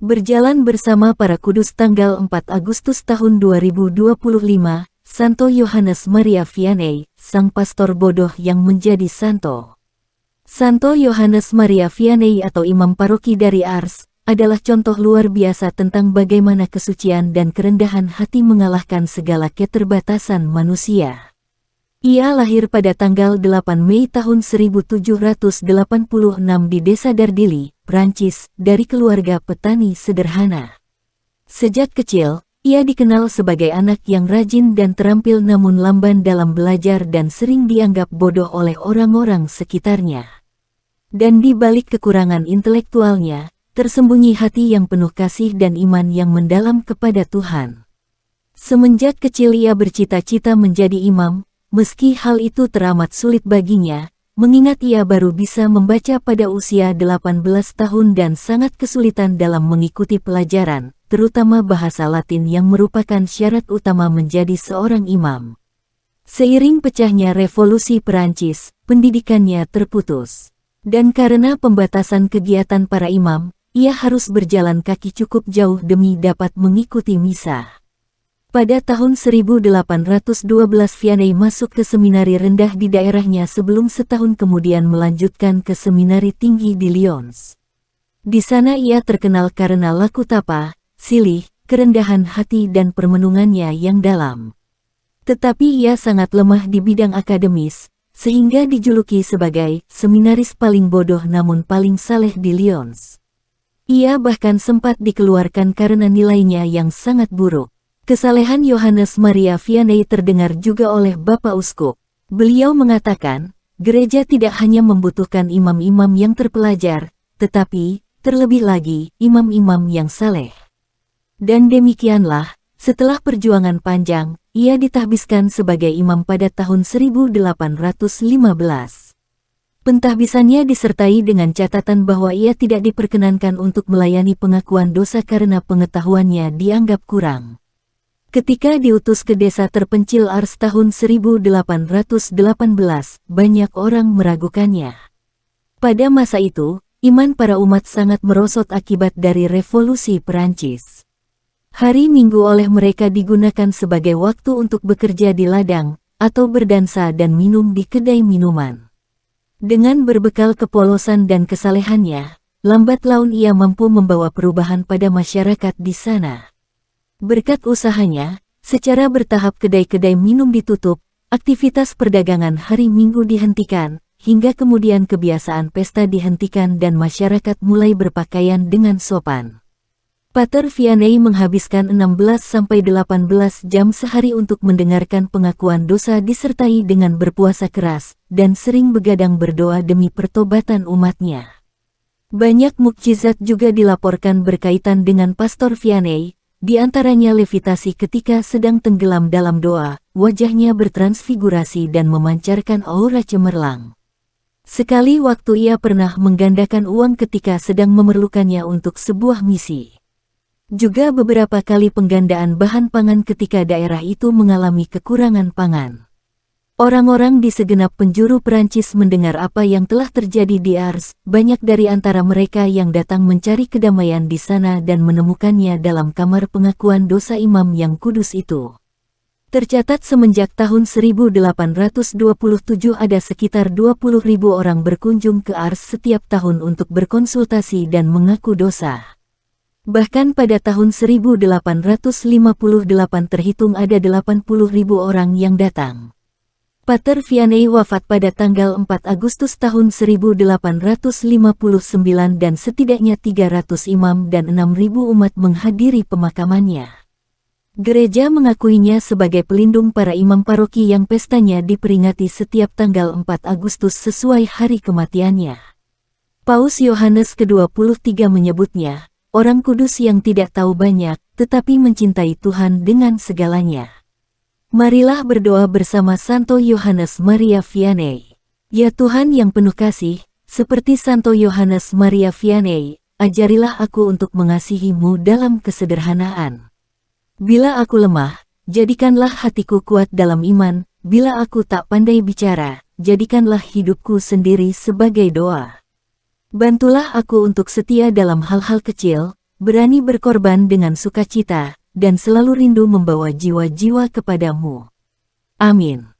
Berjalan bersama para kudus tanggal 4 Agustus tahun 2025, Santo Yohanes Maria Vianney, sang pastor bodoh yang menjadi santo. Santo Yohanes Maria Vianney atau imam paroki dari Ars, adalah contoh luar biasa tentang bagaimana kesucian dan kerendahan hati mengalahkan segala keterbatasan manusia. Ia lahir pada tanggal 8 Mei tahun 1786 di desa Dardilly, Prancis, dari keluarga petani sederhana. Sejak kecil, ia dikenal sebagai anak yang rajin dan terampil namun lamban dalam belajar dan sering dianggap bodoh oleh orang-orang sekitarnya. Dan di balik kekurangan intelektualnya, tersembunyi hati yang penuh kasih dan iman yang mendalam kepada Tuhan. Semenjak kecil ia bercita-cita menjadi imam, meski hal itu teramat sulit baginya, mengingat ia baru bisa membaca pada usia 18 tahun dan sangat kesulitan dalam mengikuti pelajaran, terutama bahasa Latin yang merupakan syarat utama menjadi seorang imam. Seiring pecahnya revolusi Perancis, pendidikannya terputus. Dan karena pembatasan kegiatan para imam, ia harus berjalan kaki cukup jauh demi dapat mengikuti misa. Pada tahun 1812 Vianney masuk ke seminari rendah di daerahnya sebelum setahun kemudian melanjutkan ke seminari tinggi di Lyons. Di sana ia terkenal karena laku tapa, silih, kerendahan hati dan permenungannya yang dalam. Tetapi ia sangat lemah di bidang akademis, sehingga dijuluki sebagai seminaris paling bodoh namun paling saleh di Lyons. Ia bahkan sempat dikeluarkan karena nilainya yang sangat buruk. Kesalehan Yohanes Maria Vianney terdengar juga oleh Bapak Uskup. Beliau mengatakan, gereja tidak hanya membutuhkan imam-imam yang terpelajar, tetapi, terlebih lagi, imam-imam yang saleh. Dan demikianlah, setelah perjuangan panjang, ia ditahbiskan sebagai imam pada tahun 1815. Pentahbisannya disertai dengan catatan bahwa ia tidak diperkenankan untuk melayani pengakuan dosa karena pengetahuannya dianggap kurang. Ketika diutus ke desa terpencil Ars tahun 1818, banyak orang meragukannya. Pada masa itu, iman para umat sangat merosot akibat dari revolusi Perancis. Hari Minggu oleh mereka digunakan sebagai waktu untuk bekerja di ladang, atau berdansa dan minum di kedai minuman. Dengan berbekal kepolosan dan kesalehannya, lambat laun ia mampu membawa perubahan pada masyarakat di sana. Berkat usahanya, secara bertahap kedai-kedai minum ditutup, aktivitas perdagangan hari Minggu dihentikan, hingga kemudian kebiasaan pesta dihentikan dan masyarakat mulai berpakaian dengan sopan. Pater Vianney menghabiskan 16-18 jam sehari untuk mendengarkan pengakuan dosa disertai dengan berpuasa keras, dan sering begadang berdoa demi pertobatan umatnya. Banyak mukjizat juga dilaporkan berkaitan dengan Pastor Vianney, di antaranya levitasi ketika sedang tenggelam dalam doa, wajahnya bertransfigurasi dan memancarkan aura cemerlang. Sekali waktu ia pernah menggandakan uang ketika sedang memerlukannya untuk sebuah misi. Juga beberapa kali penggandaan bahan pangan ketika daerah itu mengalami kekurangan pangan. Orang-orang di segenap penjuru Perancis mendengar apa yang telah terjadi di Ars, banyak dari antara mereka yang datang mencari kedamaian di sana dan menemukannya dalam kamar pengakuan dosa imam yang kudus itu. Tercatat semenjak tahun 1827 ada sekitar 20.000 orang berkunjung ke Ars setiap tahun untuk berkonsultasi dan mengaku dosa. Bahkan pada tahun 1858 terhitung ada 80.000 orang yang datang. Pater Vianney wafat pada tanggal 4 Agustus tahun 1859 dan setidaknya 300 imam dan 6.000 umat menghadiri pemakamannya. Gereja mengakuinya sebagai pelindung para imam paroki yang pestanya diperingati setiap tanggal 4 Agustus sesuai hari kematiannya. Paus Yohanes ke-23 menyebutnya, orang kudus yang tidak tahu banyak, tetapi mencintai Tuhan dengan segalanya. Marilah berdoa bersama Santo Yohanes Maria Vianney. Ya Tuhan yang penuh kasih, seperti Santo Yohanes Maria Vianney, ajarilah aku untuk mengasihi-Mu dalam kesederhanaan. Bila aku lemah, jadikanlah hatiku kuat dalam iman, bila aku tak pandai bicara, jadikanlah hidupku sendiri sebagai doa. Bantulah aku untuk setia dalam hal-hal kecil, berani berkorban dengan sukacita, dan selalu rindu membawa jiwa-jiwa kepadamu. Amin.